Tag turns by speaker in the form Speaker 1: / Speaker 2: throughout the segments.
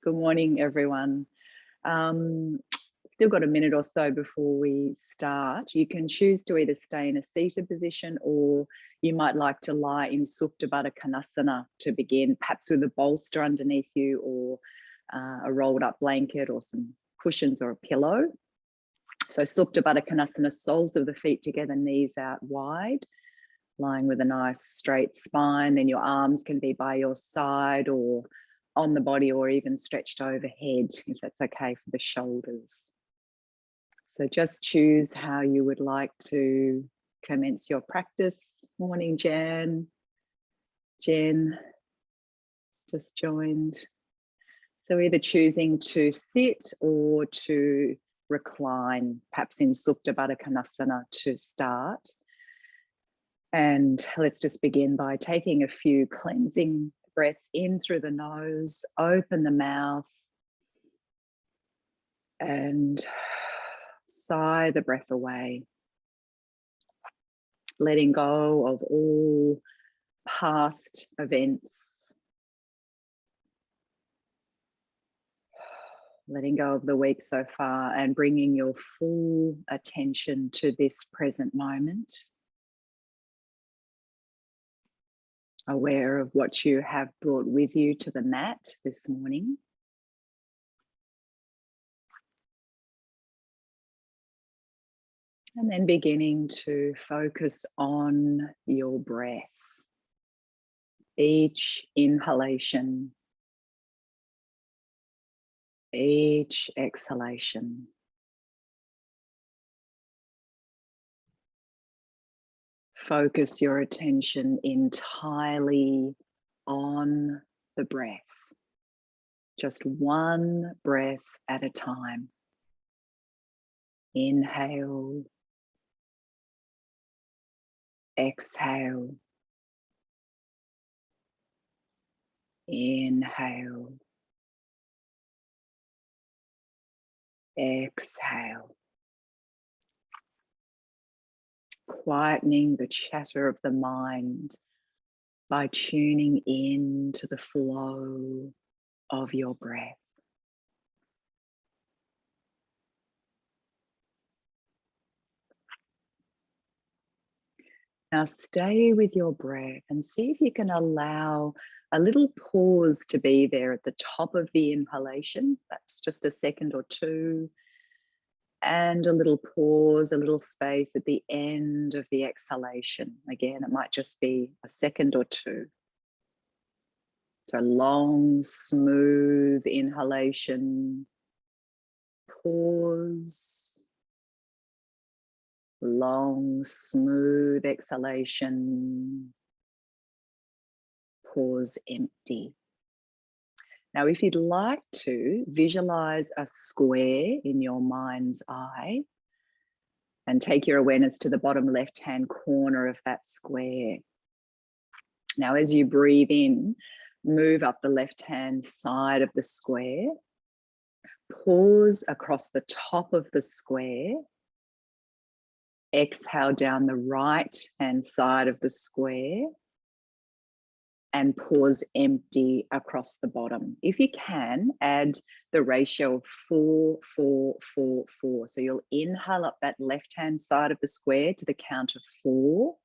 Speaker 1: Good morning, everyone. Still got a minute or so before we start. You can choose to either stay in a seated position or you might like to lie in Supta Baddha Konasana to begin, perhaps with a bolster underneath you or a rolled up blanket or some cushions or a pillow. So Supta Baddha Konasana, soles of the feet together, knees out wide, lying with a nice straight spine. Then your arms can be by your side or on the body or even stretched overhead, if that's okay for the shoulders. So just choose how you would like to commence your practice. Morning, Jen just joined. So either choosing to sit or to recline, perhaps in Supta Baddha Konasana to start. And let's just begin by taking a few cleansing breaths in through the nose, open the mouth, and sigh the breath away, letting go of all past events, letting go of the week so far and bringing your full attention to this present moment, aware of what you have brought with you to the mat this morning. And then beginning to focus on your breath. Each inhalation, each exhalation. Focus your attention entirely on the breath. Just one breath at a time. Inhale. Exhale. Inhale. Exhale. Quietening the chatter of the mind by tuning in to the flow of your breath. Now stay with your breath and see if you can allow a little pause to be there at the top of the inhalation. That's just a second or two. And a little pause, a little space at the end of the exhalation. Again, it might just be a second or two. So long, smooth inhalation, pause. Long, smooth exhalation, pause, empty. Now, if you'd like to, visualize a square in your mind's eye and take your awareness to the bottom left-hand corner of that square. Now, as you breathe in, move up the left-hand side of the square, pause across the top of the square, exhale down the right-hand side of the square, and pause empty across the bottom. If you can, add the ratio of 4, 4, 4, 4. So you'll inhale up that left-hand side of the square to the count of 4.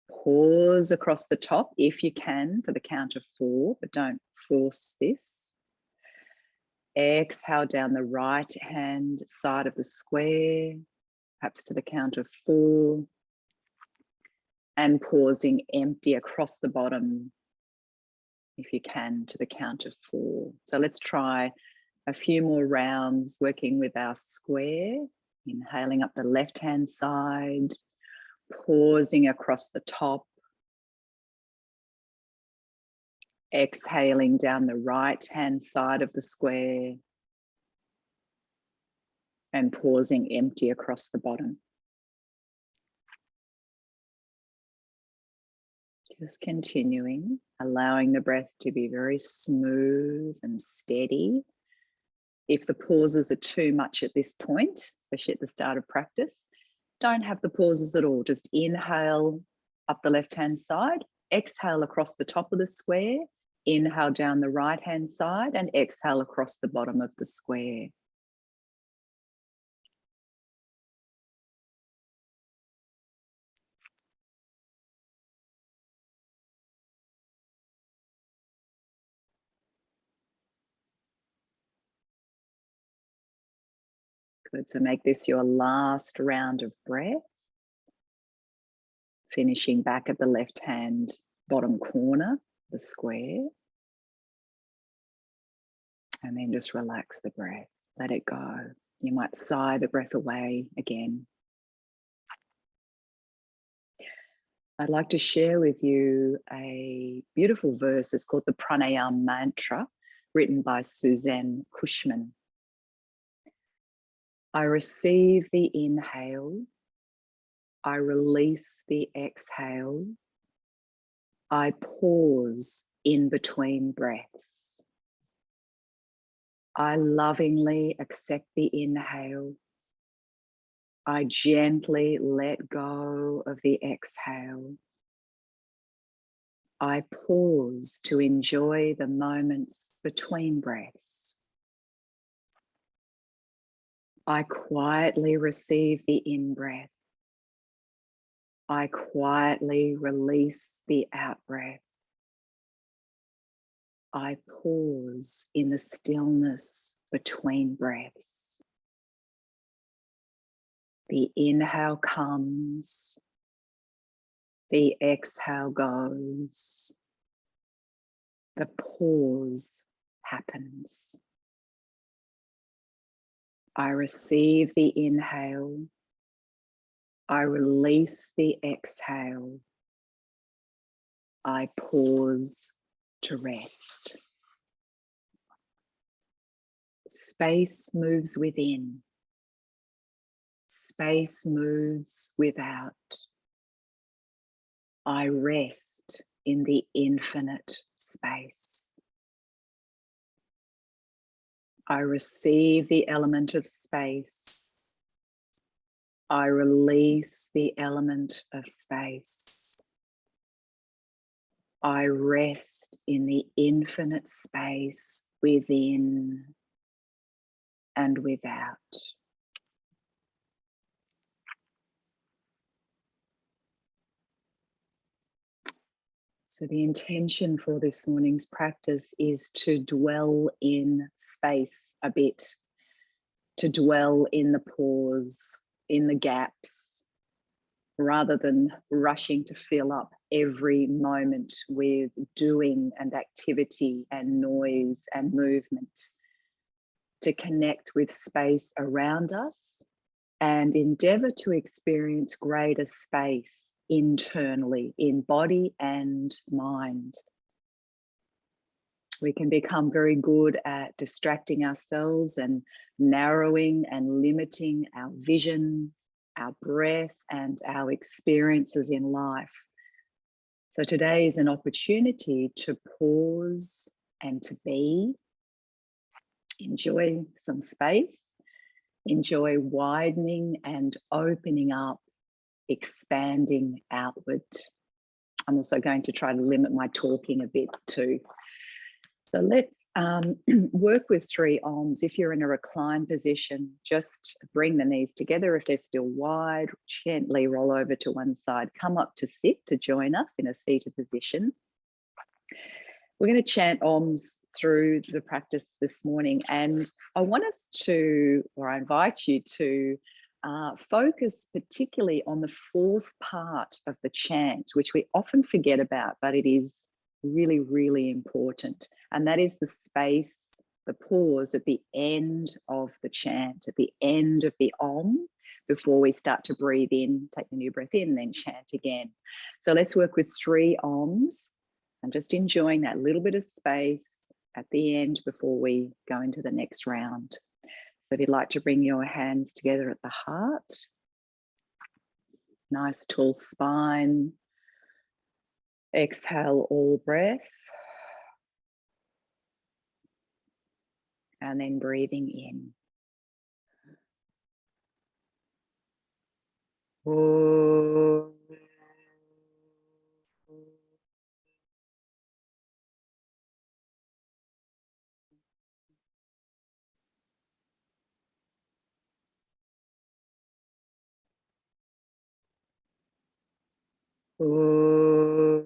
Speaker 1: Pause across the top if you can for the count of 4, but don't force this. Exhale down the right-hand side of the square, perhaps to the count of 4. And pausing empty across the bottom, if you can, to the count of 4. So let's try a few more rounds working with our square, inhaling up the left-hand side, pausing across the top, exhaling down the right-hand side of the square, and pausing empty across the bottom. Just continuing, allowing the breath to be very smooth and steady. If the pauses are too much at this point, especially at the start of practice, don't have the pauses at all. Just inhale up the left-hand side, exhale across the top of the square, Inhale down the right-hand side and exhale across the bottom of the square. Good, so make this your last round of breath. Finishing back at the left-hand bottom corner, the square. And then just relax the breath, let it go. You might sigh the breath away again. I'd like to share with you a beautiful verse. It's called the Pranayama mantra, written by Suzanne Cushman. I receive the inhale. I release the exhale. I pause in between breaths. I lovingly accept the inhale. I gently let go of the exhale. I pause to enjoy the moments between breaths. I quietly receive the in-breath. I quietly release the out-breath. I pause in the stillness between breaths. The inhale comes, the exhale goes, the pause happens. I receive the inhale, I release the exhale, I pause to rest. Space moves within. Space moves without. I rest in the infinite space. I receive the element of space. I release the element of space. I rest in the infinite space within and without. So the intention for this morning's practice is to dwell in space a bit, to dwell in the pause, in the gaps, rather than rushing to fill up every moment with doing and activity and noise and movement. To connect with space around us and endeavour to experience greater space internally in body and mind. We can become very good at distracting ourselves and narrowing and limiting our vision, our breath, and our experiences in life. So today is an opportunity to pause and to be. Enjoy some space. Enjoy widening and opening up, expanding outward. I'm also going to try to limit my talking a bit too. So let's work with 3 Oms. If you're in a reclined position, just bring the knees together. If they're still wide, gently roll over to one side. Come up to sit to join us in a seated position. We're going to chant Oms through the practice this morning, and I want us to, or I invite you to focus particularly on the 4th part of the chant, which we often forget about, but it is really, really important. And that is the space, the pause at the end of the chant, at the end of the Om, before we start to breathe in, take the new breath in, then chant again. So let's work with 3 Oms. And just enjoying that little bit of space at the end before we go into the next round. So if you'd like to bring your hands together at the heart, nice tall spine, exhale all breath, and then breathing in. Oh. Oh.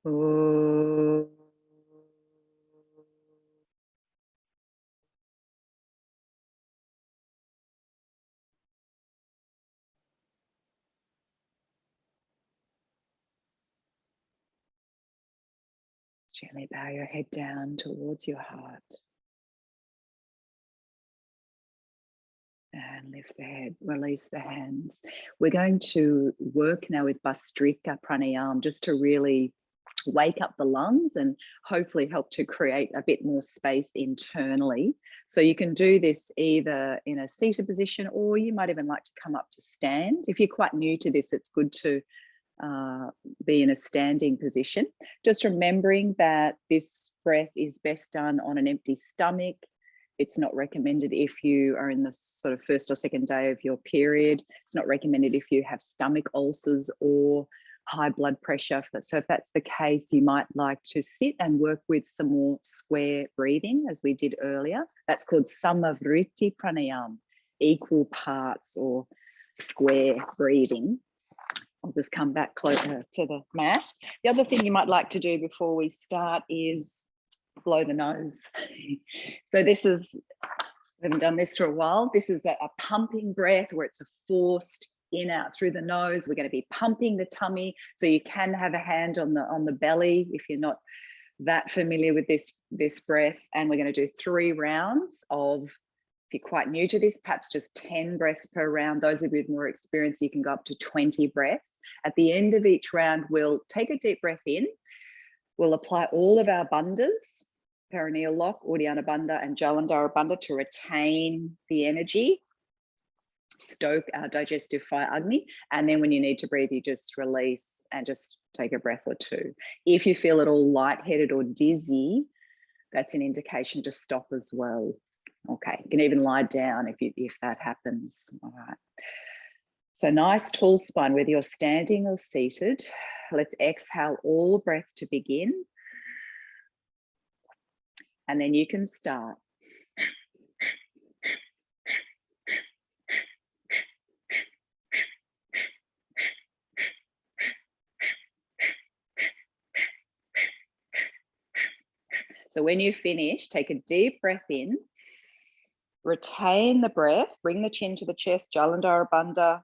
Speaker 1: Oh. Gently bow your head down towards your heart and lift the head, release the hands. We're going to work now with Bastrika Pranayam just to really wake up the lungs and hopefully help to create a bit more space internally. So you can do this either in a seated position, or you might even like to come up to stand. If you're quite new to this, it's good to be in a standing position. Just remembering that this breath is best done on an empty stomach. It's not recommended if you are in the sort of first or second day of your period. It's not recommended if you have stomach ulcers or high blood pressure. So if that's the case, you might like to sit and work with some more square breathing as we did earlier. That's called Verity Pranayam, equal parts or square breathing. I'll just come back closer to the mat. The other thing you might like to do before we start is blow the nose. So this is, we haven't done this for a while. This is a pumping breath where it's a forced in out through the nose. We're going to be pumping the tummy. So you can have a hand on the belly if you're not that familiar with this breath. And we're going to do 3 rounds of, if you're quite new to this, perhaps just 10 breaths per round. Those of you with more experience, you can go up to 20 breaths. At the end of each round, we'll take a deep breath in. We'll apply all of our bandhas, perineal lock, Uddiyana bandha and Jalandhara bandha, to retain the energy, stoke our digestive fire Agni. And then when you need to breathe, you just release and just take a breath or 2. If you feel at all lightheaded or dizzy, that's an indication to stop as well. Okay, you can even lie down if that happens. All right. So nice tall spine, whether you're standing or seated. Let's exhale all breath to begin. And then you can start. So when you finish, take a deep breath in, retain the breath, bring the chin to the chest, Jalandhara bandha,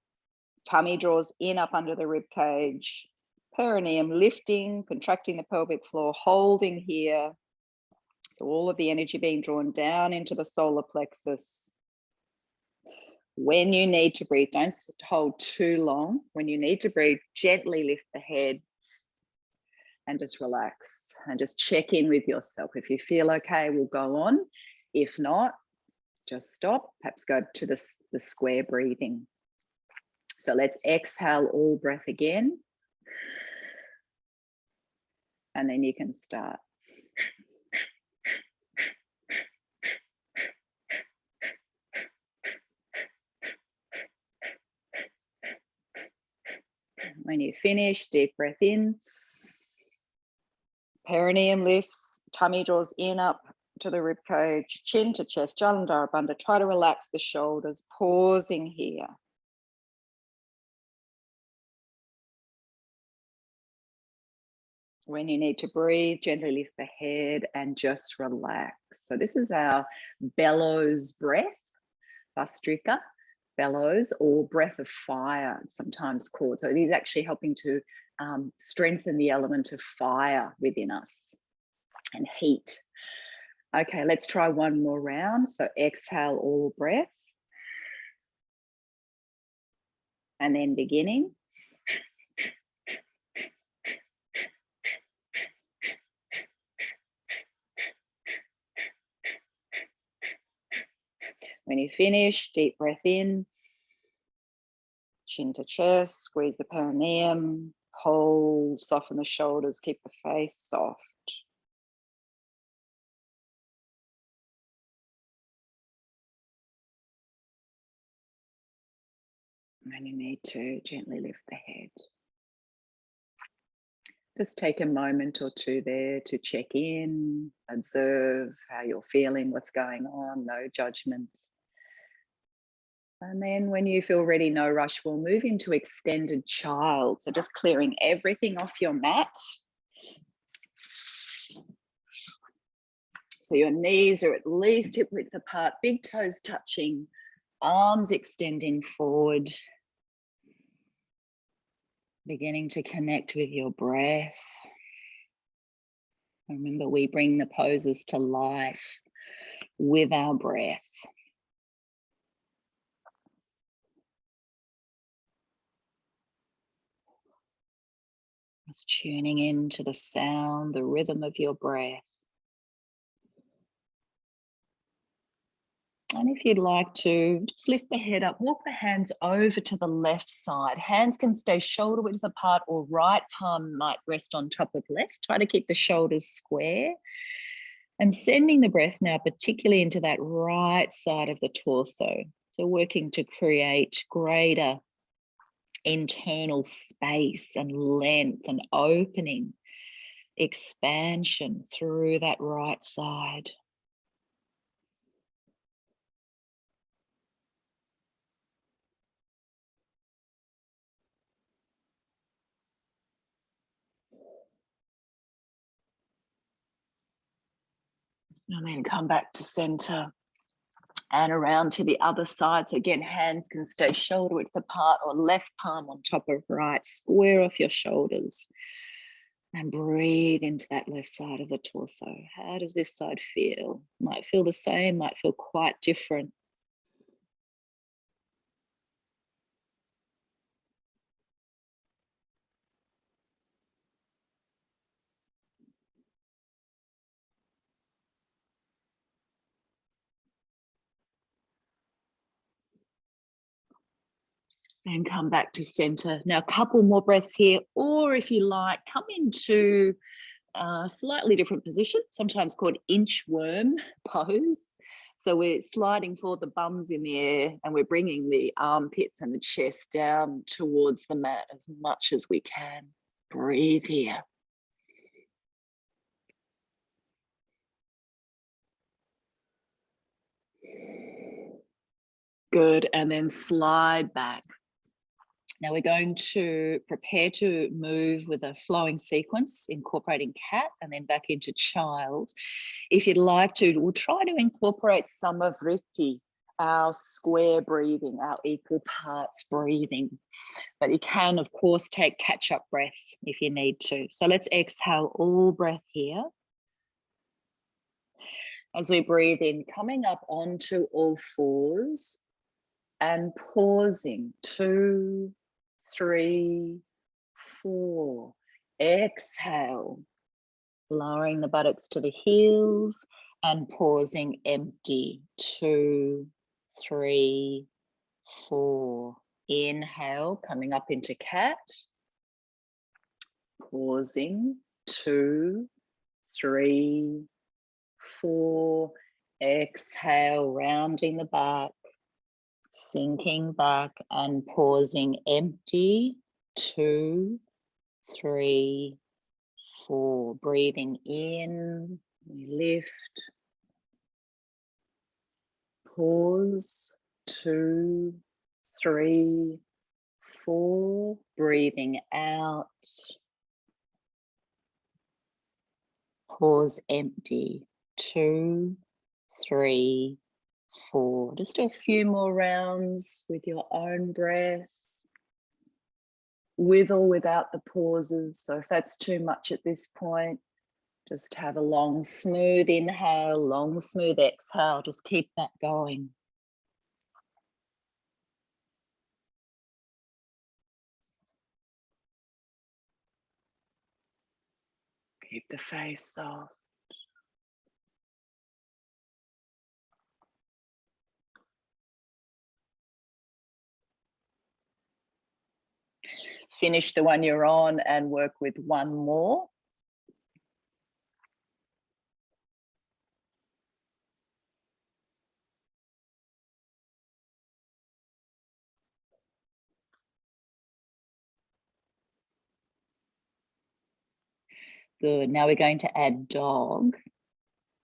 Speaker 1: tummy draws in up under the rib cage, perineum lifting, contracting the pelvic floor, holding here. So all of the energy being drawn down into the solar plexus. When you need to breathe, don't hold too long. When you need to breathe, gently lift the head and just relax and just check in with yourself. If you feel okay, we'll go on. If not, just stop, perhaps go to the square breathing. So let's exhale all breath again. And then you can start. When you finish, deep breath in. Perineum lifts, tummy draws in up to the rib cage, chin to chest, Jalandhara bandha. Try to relax the shoulders, pausing here. When you need to breathe, gently lift the head and just relax. So this is our bellows breath, Bastrika, bellows, or breath of fire, it's sometimes called. So it is actually helping to strengthen the element of fire within us and heat. Okay, let's try one more round. So exhale all breath. And then beginning. When you finish, deep breath in, chin to chest, squeeze the perineum, hold, soften the shoulders, keep the face soft. When you need to, gently lift the head. Just take a moment or two there to check in, observe how you're feeling, what's going on, no judgment. And then when you feel ready, no rush, we'll move into extended child. So just clearing everything off your mat. So your knees are at least hip width apart, big toes touching, arms extending forward. Beginning to connect with your breath. Remember, we bring the poses to life with our breath. Just tuning into the sound, the rhythm of your breath. And if you'd like to, just lift the head up, walk the hands over to the left side. Hands can stay shoulder width apart, or right palm might rest on top of left. Try to keep the shoulders square. And sending the breath now particularly into that right side of the torso. So working to create greater internal space and length and opening, expansion through that right side. And then come back to center and around to the other side. So again, hands can stay shoulder width apart, or left palm on top of right. Square off your shoulders and breathe into that left side of the torso. How does this side feel? Might feel the same, might feel quite different. And come back to center. Now, a couple more breaths here, or if you like, come into a slightly different position, sometimes called inchworm pose. So we're sliding forward, the bums in the air, and we're bringing the armpits and the chest down towards the mat as much as we can. Breathe here. Good, and then slide back. Now we're going to prepare to move with a flowing sequence, incorporating cat and then back into child. If you'd like to, we'll try to incorporate some of Verity, our square breathing, our equal parts breathing. But you can, of course, take catch-up breaths if you need to. So let's exhale all breath here. As we breathe in, coming up onto all fours and pausing, 2, 3, 4. Exhale, lowering the buttocks to the heels and pausing empty. 2, 3, 4. Inhale, coming up into cat. Pausing. 2, 3, 4. Exhale, rounding the back. Sinking back and pausing empty. 2, 3, 4. Breathing in, we lift. Pause. 2, 3, 4. Breathing out. Pause empty. 2, 3, 4. Just a few more rounds with your own breath, with or without the pauses. So if that's too much at this point, just have a long, smooth inhale, long, smooth exhale. Just keep that going. Keep the face soft. Finish the one you're on and work with one more. Good. Now we're going to add dog.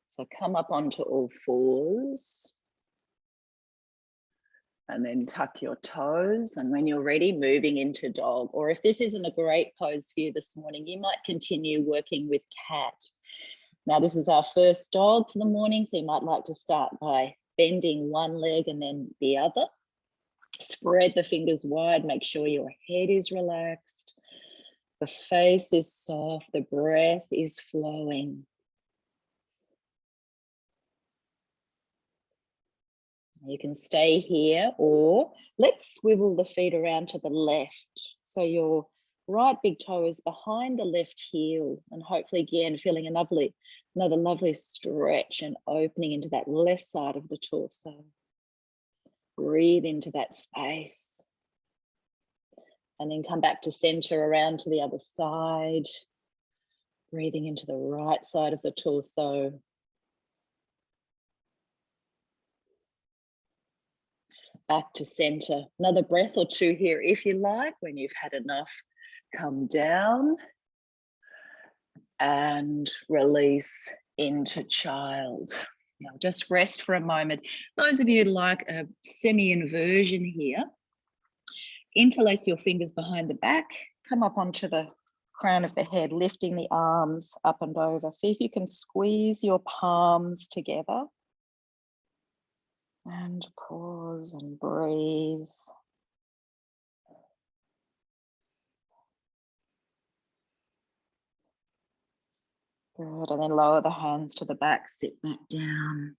Speaker 1: So come up onto all fours. And then tuck your toes. And when you're ready, moving into dog. Or if this isn't a great pose for you this morning, you might continue working with cat. Now, this is our first dog for the morning. So you might like to start by bending one leg and then the other. Spread the fingers wide. Make sure your head is relaxed. The face is soft. The breath is flowing. You can stay here, or let's swivel the feet around to the left. So your right big toe is behind the left heel, and hopefully again feeling another lovely stretch and opening into that left side of the torso. Breathe into that space. And then come back to center, around to the other side. Breathing into the right side of the torso. Back to center. Another breath or two here if you like. When you've had enough, come down and release into child. Now just rest for a moment. Those of you who like a semi-inversion here, interlace your fingers behind the back, come up onto the crown of the head, lifting the arms up and over. See if you can squeeze your palms together. And pause and breathe. Good, and then lower the hands to the back, sit back down.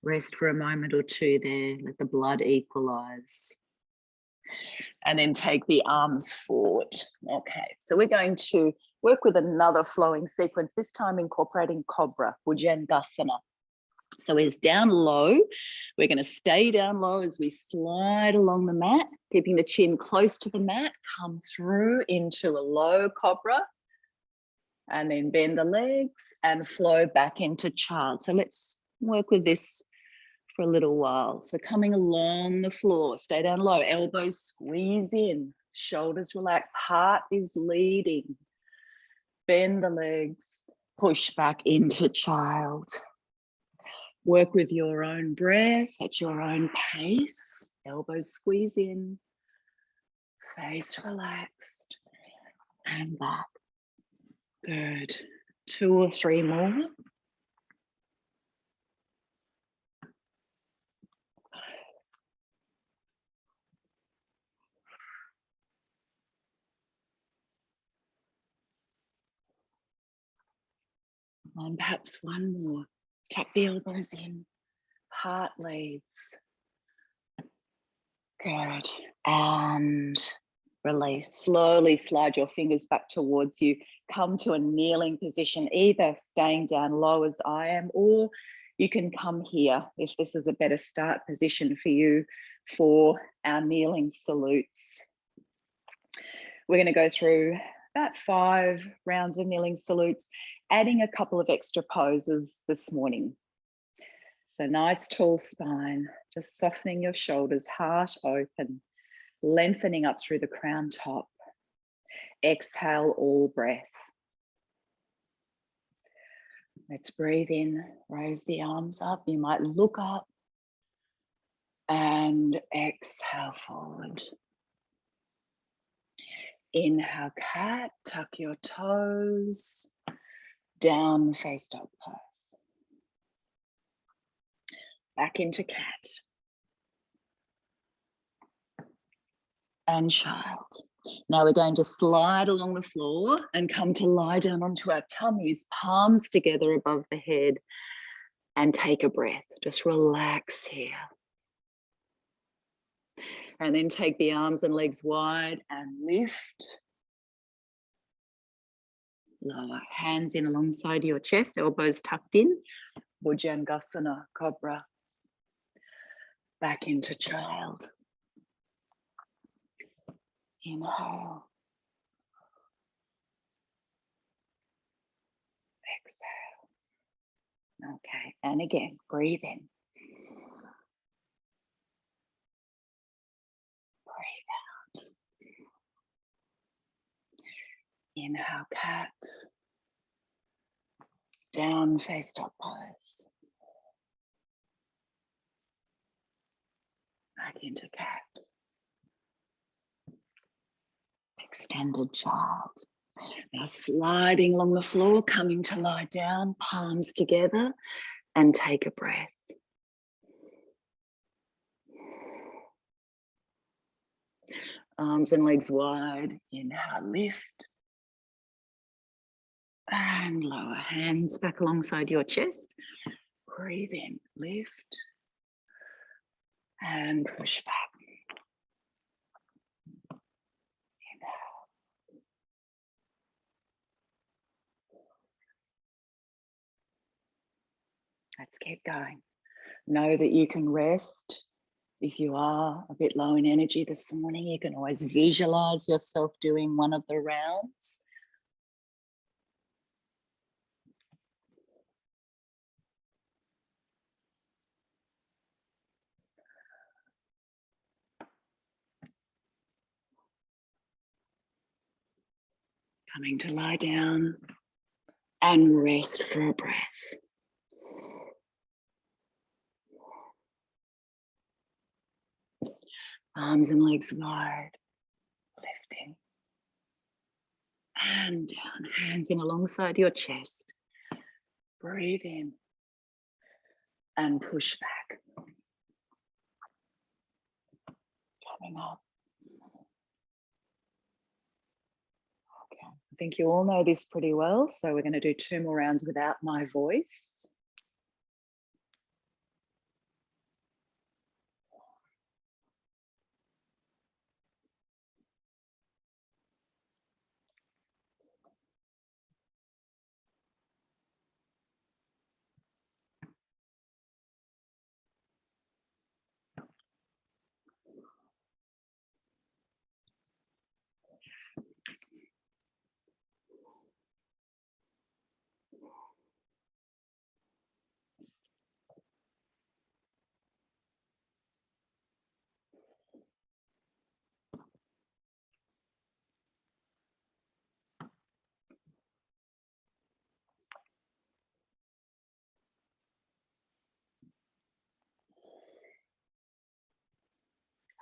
Speaker 1: Rest for a moment or two there, let the blood equalize. And then take the arms forward. Okay, so we're going to work with another flowing sequence, this time incorporating Cobra, Bhujangasana. So it's down low. We're going to stay down low as we slide along the mat, keeping the chin close to the mat, come through into a low cobra, and then bend the legs and flow back into child. So let's work with this for a little while. So coming along the floor, stay down low, elbows squeeze in, shoulders relax, heart is leading. Bend the legs, push back into child. Work with your own breath at your own pace. Elbows squeeze in, face relaxed, and back. Good. 2 or 3 more. And perhaps 1 more. Tuck the elbows in, heart leads. Good. And release. Slowly slide your fingers back towards you. Come to a kneeling position, either staying down low as I am, or you can come here if this is a better start position for you for our kneeling salutes. We're going to go through about 5 rounds of kneeling salutes, adding a couple of extra poses this morning. So nice tall spine, just softening your shoulders, heart open, lengthening up through the crown top. Exhale all breath. Let's breathe in, raise the arms up. You might look up and exhale forward. Inhale cat, tuck your toes, down face dog pose. Back into cat. And child. Now we're going to slide along the floor and come to lie down onto our tummies, palms together above the head, and take a breath. Just relax here. And then take the arms and legs wide and lift. Lower, hands in alongside your chest, elbows tucked in. Bhujangasana, cobra. Back into child. Inhale. Exhale. Okay, and again, breathe in. Breathe out. Inhale, cat. Down face dog pose. Back into cat. Extended child. Now sliding along the floor, coming to lie down, palms together, and take a breath. Arms and legs wide. Inhale, lift. And lower, hands back alongside your chest. Breathe in, lift. And push back. Inhale. Let's keep going. Know that you can rest. If you are a bit low in energy this morning, you can always visualize yourself doing one of the rounds. Coming to lie down and rest for a breath. Arms and legs wide, lifting. And down, hands in alongside your chest. Breathe in and push back. Coming up. Okay, I think you all know this pretty well, so we're going to do 2 more rounds without my voice.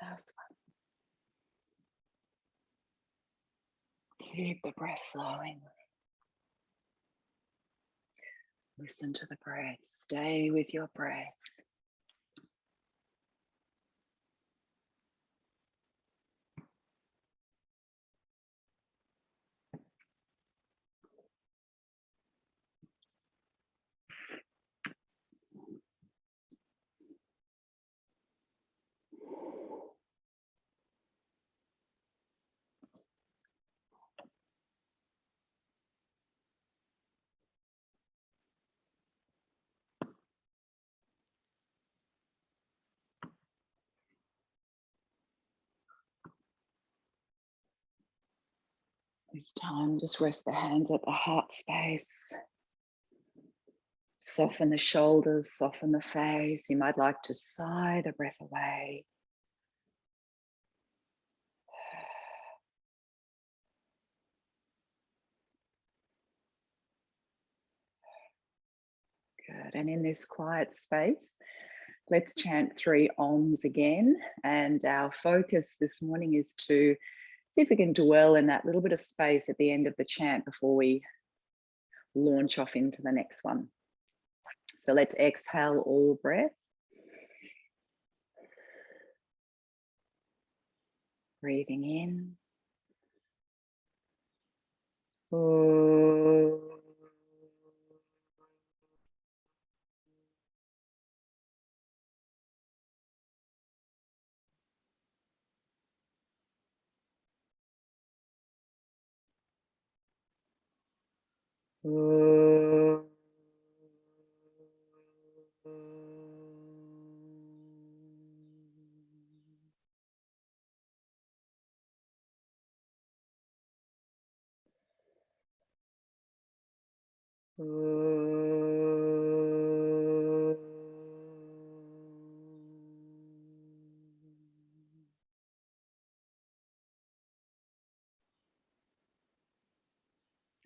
Speaker 1: Last one. Keep the breath flowing. Listen to the breath. Stay with your breath. This time, just rest the hands at the heart space. Soften the shoulders, soften the face. You might like to sigh the breath away. Good. And in this quiet space, let's chant 3 Oms again. And our focus this morning is to see if we can dwell in that little bit of space at the end of the chant before we launch off into the next one. So let's exhale all breath. Breathing in.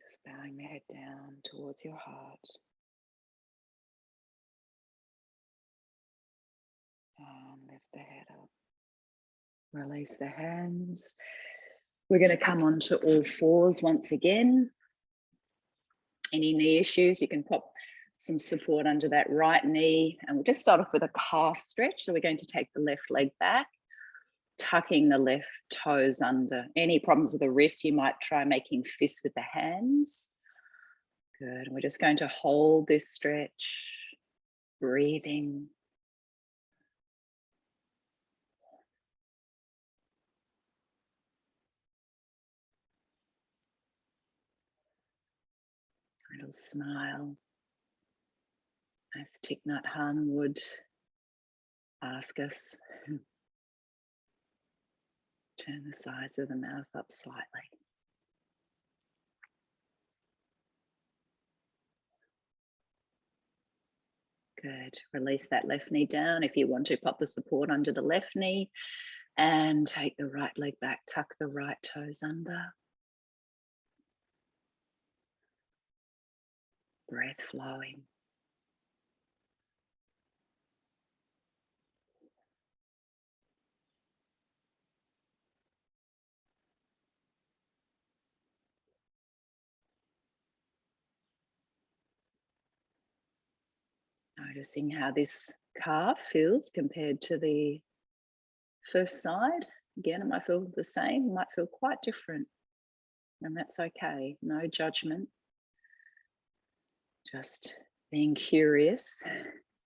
Speaker 1: Just bowing the head down towards your heart. the head up. Release the hands. We're going to come onto all fours once again. Any knee issues, you can pop some support under that right knee. And we'll just start off with a calf stretch. So we're going to take the left leg back, tucking the left toes under. Any problems with the wrist, you might try making fists with the hands. Good. We're just going to hold this stretch, breathing. Little smile, as Thich Nhat Hanh would ask us. Turn the sides of the mouth up slightly. Good. Release that left knee down. If you want to, pop the support under the left knee and take the right leg back, tuck the right toes under. Breath flowing. Noticing how this calf feels compared to the first side. Again, it might feel the same, it might feel quite different, and that's okay. No judgment. Just being curious,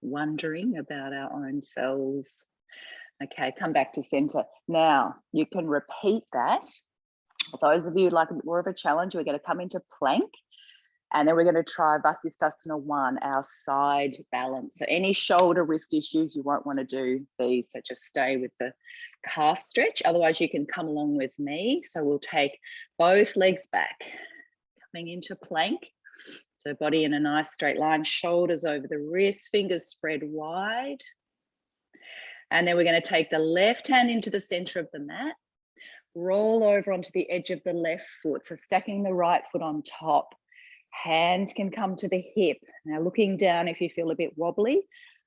Speaker 1: wondering about our own selves. Okay, come back to center. Now, you can repeat that. For those of you who'd like a bit more of a challenge, we're going to come into plank. And then we're going to try Vasisthasana 1, our side balance. So any shoulder, wrist issues, you won't want to do these. So just stay with the calf stretch. Otherwise, you can come along with me. So we'll take both legs back, coming into plank. So body in a nice straight line, shoulders over the wrist, fingers spread wide. And then we're going to take the left hand into the center of the mat, roll over onto the edge of the left foot. So stacking the right foot on top. Hand can come to the hip. Now looking down if you feel a bit wobbly,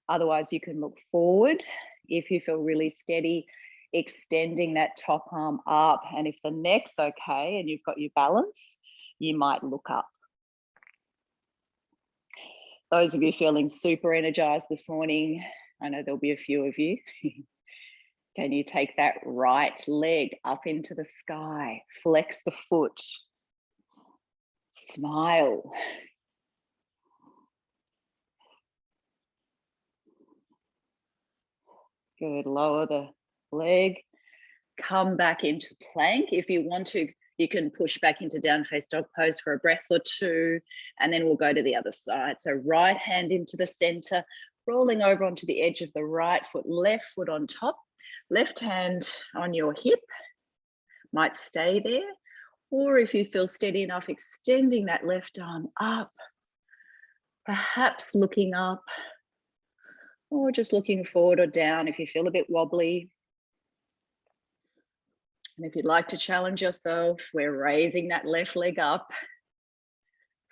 Speaker 1: otherwise you can look forward. If you feel really steady, extending that top arm up. And if the neck's okay and you've got your balance, you might look up. Those of you feeling super energized this morning, I know there'll be a few of you. Can you take that right leg up into the sky, flex the foot, smile. Good, lower the leg, come back into plank. If you want to, you can push back into down face dog pose for a breath or two, and then we'll go to the other side. So right hand into the center, rolling over onto the edge of the right foot, left foot on top, left hand on your hip, might stay there. Or if you feel steady enough, extending that left arm up, perhaps looking up, or just looking forward or down if you feel a bit wobbly. And if you'd like to challenge yourself, we're raising that left leg up,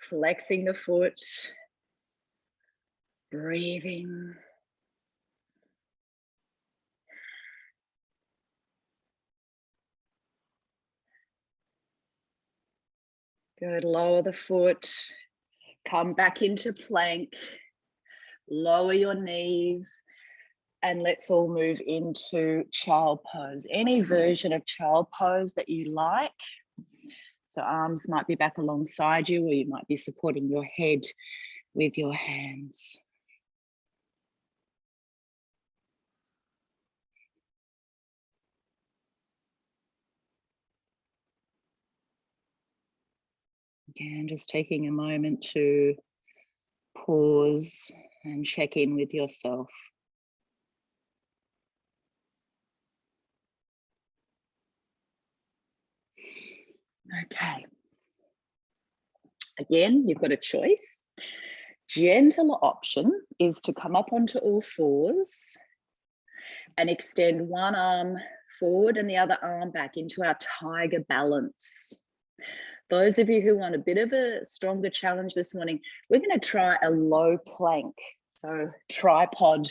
Speaker 1: flexing the foot, breathing. Good, lower the foot, come back into plank, lower your knees, and let's all move into child pose. Any version of child pose that you like. So arms might be back alongside you, or you might be supporting your head with your hands. Again, just taking a moment to pause and check in with yourself. Okay. Again, you've got a choice. Gentler option is to come up onto all fours and extend one arm forward and the other arm back into our tiger balance. Those of you who want a bit of a stronger challenge this morning, we're going to try a low plank. So tripod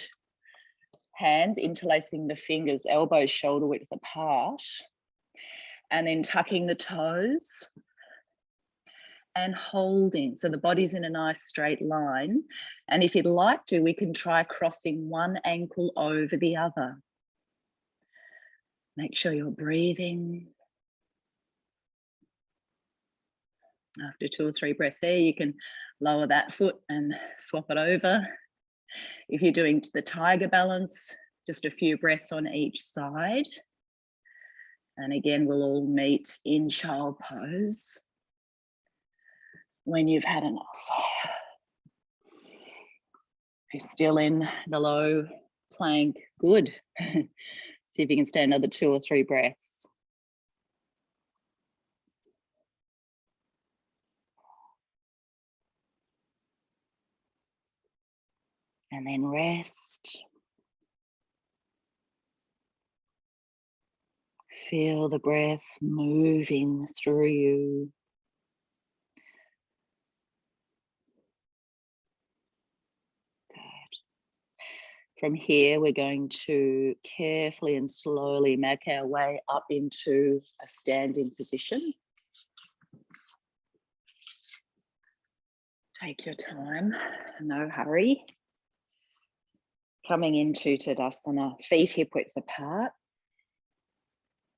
Speaker 1: Hands interlacing the fingers, elbows shoulder width apart, and then tucking the toes and holding. So the body's in a nice straight line. And if you'd like to, we can try crossing one ankle over the other. Make sure you're breathing. After 2 or 3 breaths there, you can lower that foot and swap it over. If you're doing the tiger balance, just a few breaths on each side. And again, we'll all meet in child pose when you've had enough. If you're still in the low plank, good. See if you can stay another 2 or 3 breaths. And then rest. Feel the breath moving through you. Good. From here, we're going to carefully and slowly make our way up into a standing position. Take your time, no hurry. Coming into Tadasana, feet hip width apart.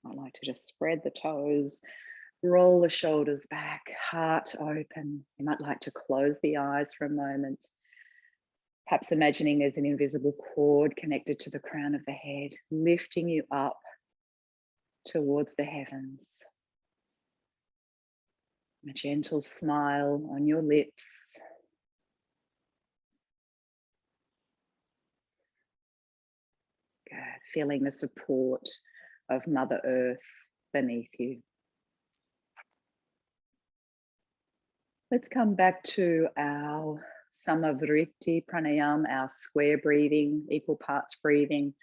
Speaker 1: I like to just spread the toes, roll the shoulders back, heart open. You might like to close the eyes for a moment. Perhaps imagining there's an invisible cord connected to the crown of the head, lifting you up towards the heavens. A gentle smile on your lips. Good. Feeling the support of Mother Earth beneath you. Let's come back to our Semi-Verity Pranayam, our square breathing, equal parts breathing.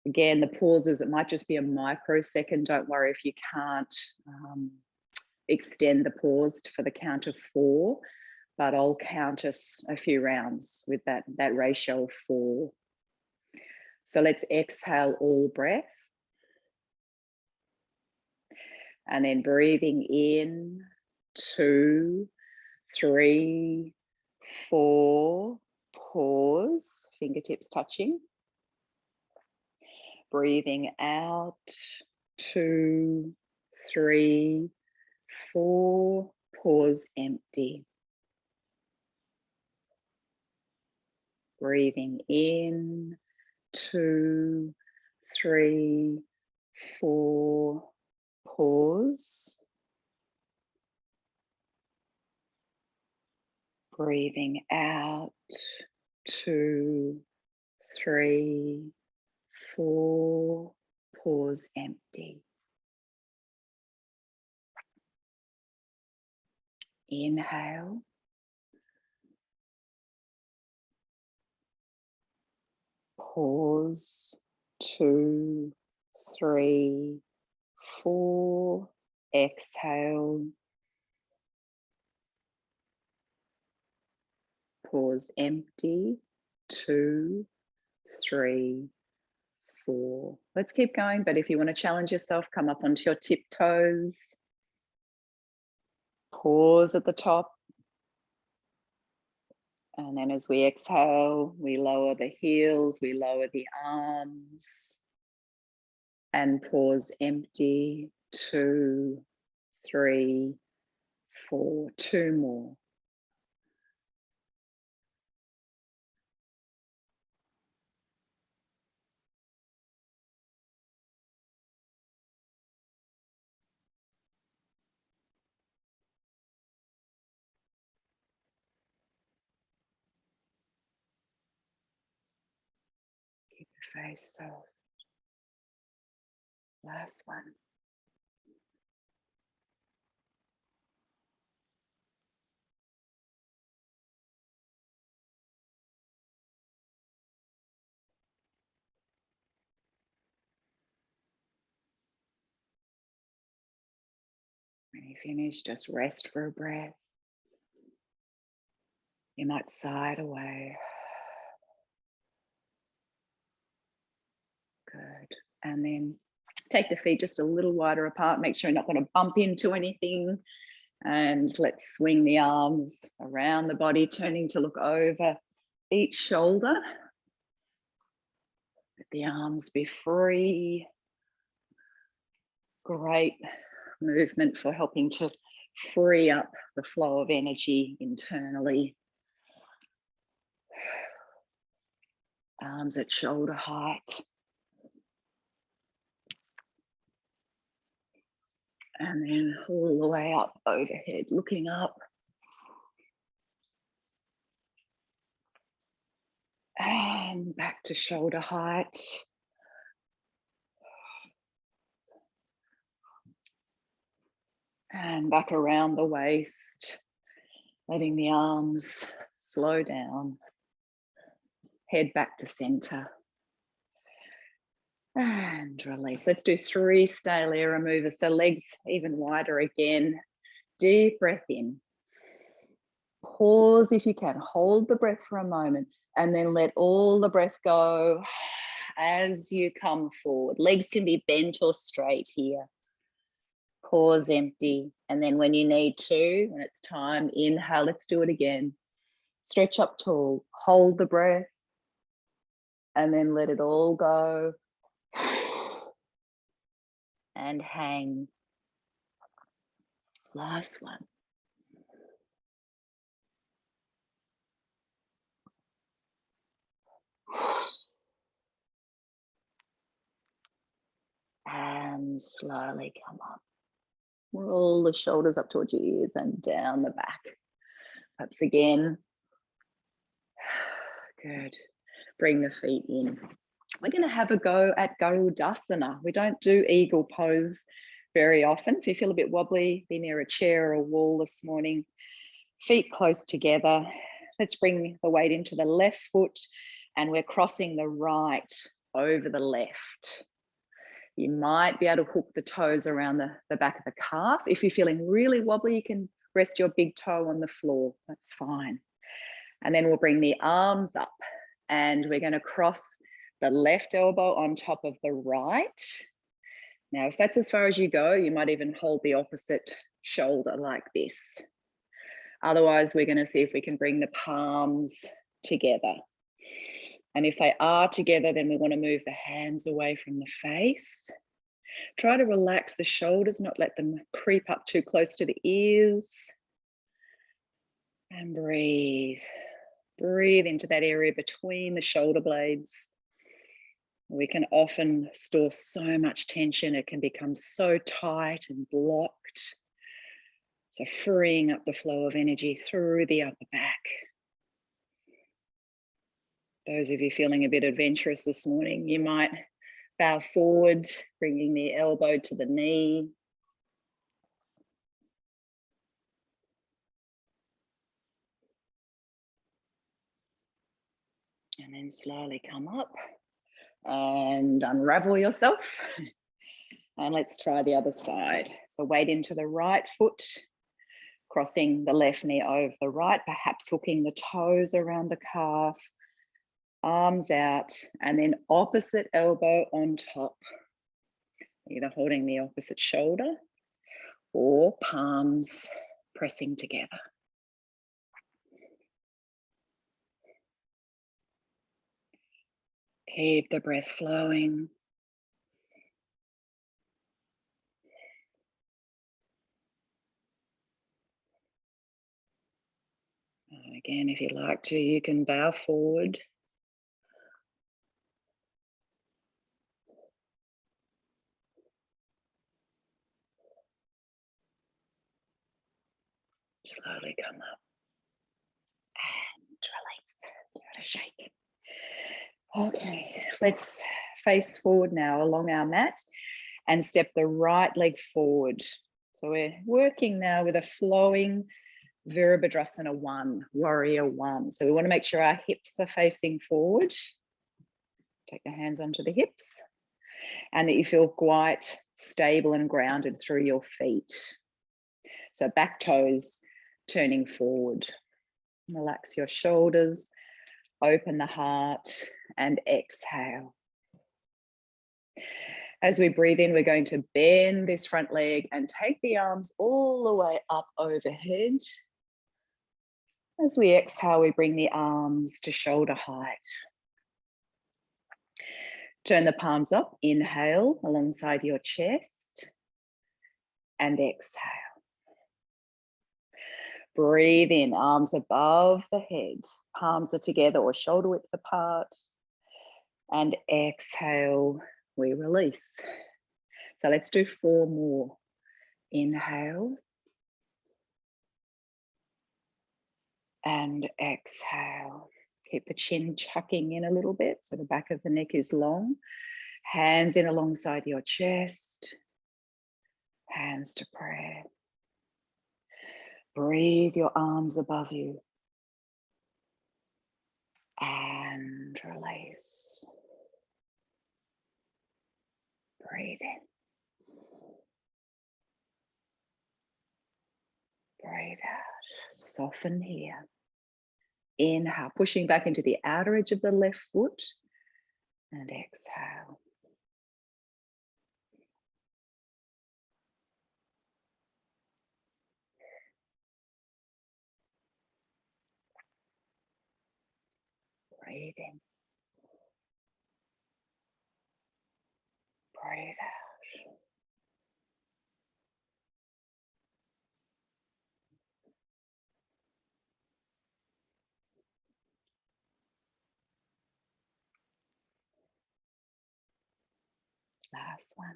Speaker 1: Again, the pauses, it might just be a microsecond. Don't worry if you can't extend the pause for the count of 4, but I'll count us a few rounds with that ratio of 4. So let's exhale all breath. And then breathing in, 2, 3, 4, pause, fingertips touching. Breathing out, 2, 3, 4, pause, empty. Breathing in, 2, 3, 4, pause. Breathing out, 2, 3, 4, pause, empty. Inhale. Pause, 2, 3, 4. Exhale. Pause, empty. 2, 3, 4. Let's keep going, but if you want to challenge yourself, come up onto your tiptoes. Pause at the top. And then as we exhale, we lower the heels, we lower the arms. And pause, empty. 2, 3, 4. 2 more. Keep your face soft. Last one. When you finish, just rest for a breath. You might sigh it away. Good. And then take the feet just a little wider apart. Make sure you're not going to bump into anything. And let's swing the arms around the body, turning to look over each shoulder. Let the arms be free. Great movement for helping to free up the flow of energy internally. Arms at shoulder height. And then all the way up overhead, looking up. And back to shoulder height. And back around the waist, letting the arms slow down. Head back to center. And release. Let's do 3 stale air removers. So legs even wider again. Deep breath in. Pause if you can. Hold the breath for a moment and then let all the breath go as you come forward. Legs can be bent or straight here. Pause, empty. And then when you need to, when it's time, inhale. Let's do it again. Stretch up tall. Hold the breath and then let it all go. And hang. Last one. And slowly come up. Roll the shoulders up towards your ears and down the back. Perhaps again. Good. Bring the feet in. We're going to have a go at Tadasana. We don't do eagle pose very often. If you feel a bit wobbly, be near a chair or a wall this morning. Feet close together. Let's bring the weight into the left foot and we're crossing the right over the left. You might be able to hook the toes around the back of the calf. If you're feeling really wobbly, you can rest your big toe on the floor. That's fine. And then we'll bring the arms up and we're going to cross the left elbow on top of the right. Now, if that's as far as you go, you might even hold the opposite shoulder like this. Otherwise, we're going to see if we can bring the palms together. And if they are together, then we want to move the hands away from the face. Try to relax the shoulders, not let them creep up too close to the ears. And breathe. Breathe into that area between the shoulder blades. We can often store so much tension, it can become so tight and blocked. So freeing up the flow of energy through the upper back. Those of you feeling a bit adventurous this morning, you might bow forward, bringing the elbow to the knee. And then slowly come up and unravel yourself. And let's try the other side. So weight into the right foot, crossing the left knee over the right, perhaps hooking the toes around the calf, arms out, and then opposite elbow on top, either holding the opposite shoulder or palms pressing together. Keep the breath flowing. And again, if you'd like to, you can bow forward. Slowly come up and release. Give it a shake. Okay, let's face forward now along our mat and step the right leg forward. So we're working now with a flowing Virabhadrasana 1, warrior 1. So we want to make sure our hips are facing forward. Take the hands onto the hips and that you feel quite stable and grounded through your feet. So back toes turning forward. Relax your shoulders, open the heart and exhale. As we breathe in, we're going to bend this front leg and take the arms all the way up overhead. As we exhale, we bring the arms to shoulder height. Turn the palms up, inhale alongside your chest and exhale. Breathe in, arms above the head, palms are together or shoulder width apart. And exhale, we release. So let's do 4 more. Inhale. And exhale. Keep the chin chucking in a little bit so the back of the neck is long. Hands in alongside your chest. Hands to prayer. Breathe your arms above you. And release. Breathe in. Breathe out. Soften here. Inhale, pushing back into the outer edge of the left foot. And exhale. Breathe in. Breathe out. Last one.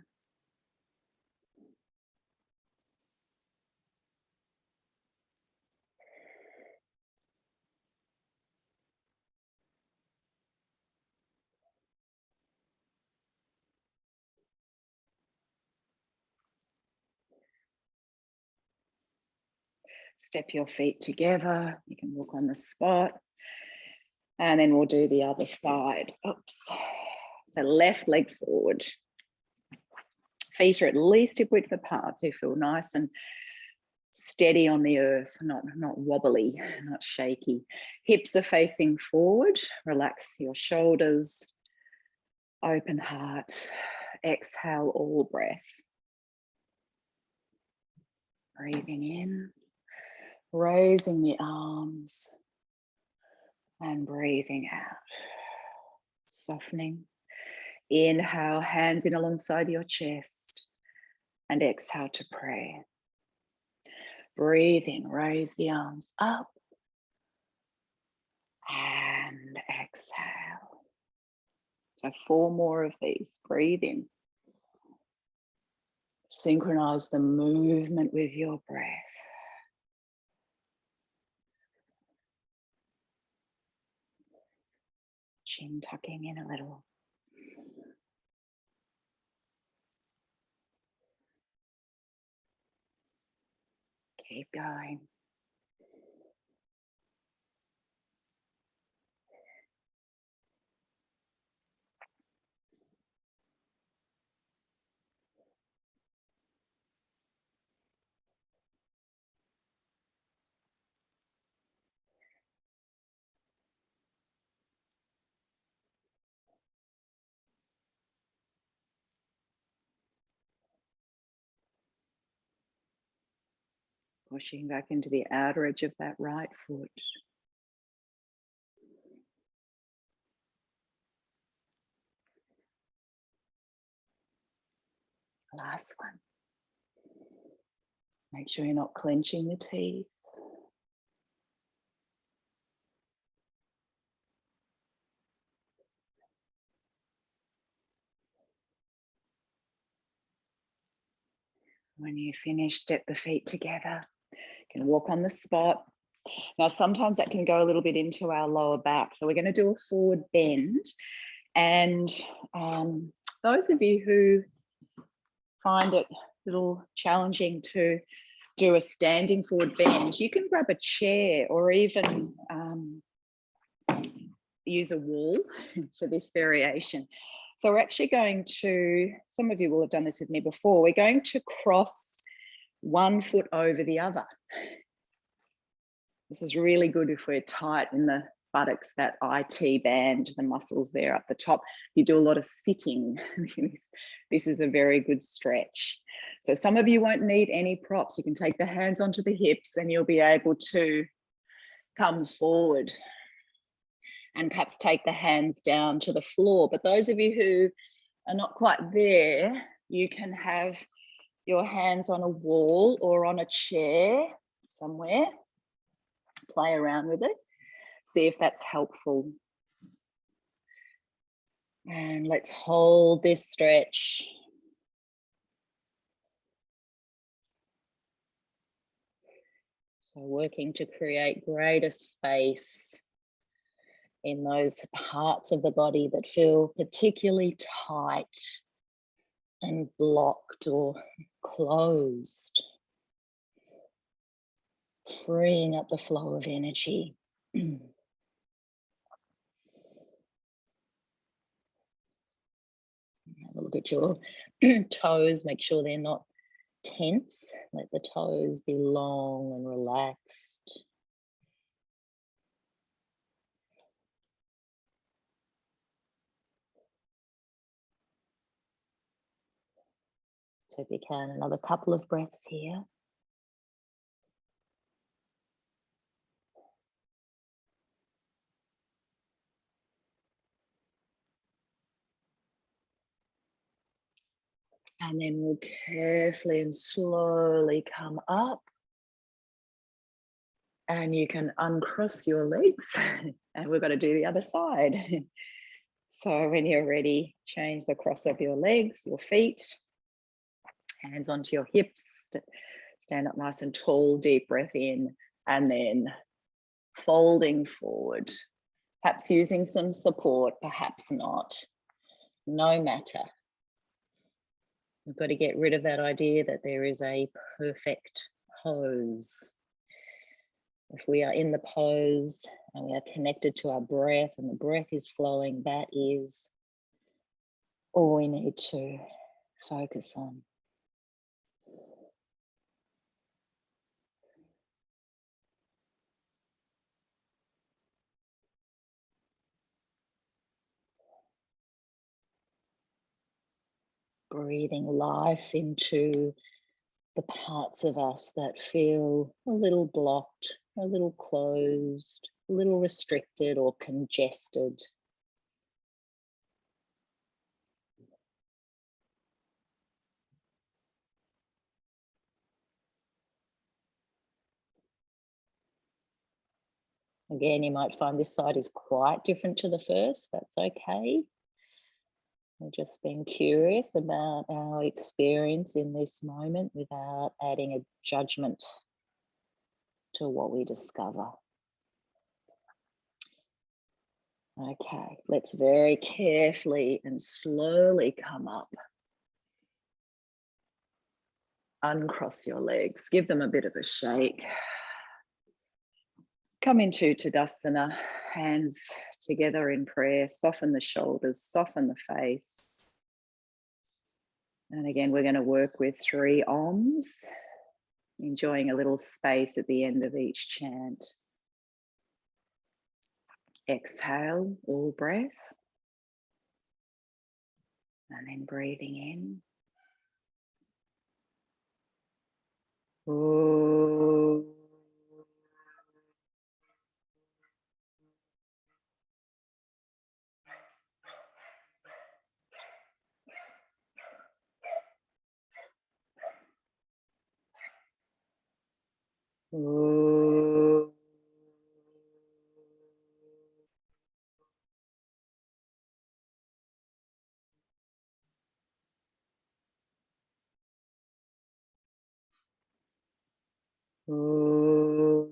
Speaker 1: Step your feet together. You can walk on the spot. And then we'll do the other side. Oops. So left leg forward. Feet are at least hip width apart, so you feel nice and steady on the earth, not wobbly, not shaky. Hips are facing forward. Relax your shoulders. Open heart. Exhale all breath. Breathing in. Raising the arms and breathing out. Softening. Inhale, hands in alongside your chest and exhale to prayer. Breathe in, raise the arms up and exhale. So 4 more of these. Breathe in. Synchronize the movement with your breath. Chin tucking in a little. Keep going. Pushing back into the outer edge of that right foot. Last one. Make sure you're not clenching the teeth. When you finish, step the feet together. You can walk on the spot. Now, sometimes that can go a little bit into our lower back. So we're going to do a forward bend. And those of you who find it a little challenging to do a standing forward bend, you can grab a chair or even use a wall for this variation. So we're actually going to, some of you will have done this with me before, we're going to cross one foot over the other. This is really good if we're tight in the buttocks, that IT band, the muscles there up the top. You do a lot of sitting. This is a very good stretch. So some of you won't need any props. You can take the hands onto the hips and you'll be able to come forward and perhaps take the hands down to the floor. But those of you who are not quite there, you can have your hands on a wall or on a chair somewhere. Play around with it. See if that's helpful. And let's hold this stretch. So working to create greater space in those parts of the body that feel particularly tight and blocked or closed. Freeing up the flow of energy. Have a look at your toes, make sure they're not tense. Let the toes be long and relaxed. So if you can, another couple of breaths here. And then we'll carefully and slowly come up. And you can uncross your legs. And we've got to do the other side. So when you're ready, change the cross of your legs, your feet. Hands onto your hips. Stand up nice and tall, deep breath in. And then folding forward. Perhaps using some support, perhaps not. No matter. We've got to get rid of that idea that there is a perfect pose. If we are in the pose and we are connected to our breath and the breath is flowing, that is all we need to focus on. Breathing life into the parts of us that feel a little blocked, a little closed, a little restricted or congested. Again, you might find this side is quite different to the first. That's okay. We're just being curious about our experience in this moment without adding a judgment to what we discover. Okay, let's very carefully and slowly come up. Uncross your legs, give them a bit of a shake. Come into Tadasana, hands together in prayer, soften the shoulders, soften the face. And again, we're going to work with 3 Oms, enjoying a little space at the end of each chant. Exhale, all breath. And then breathing in. Ooh. Ooh. Ooh.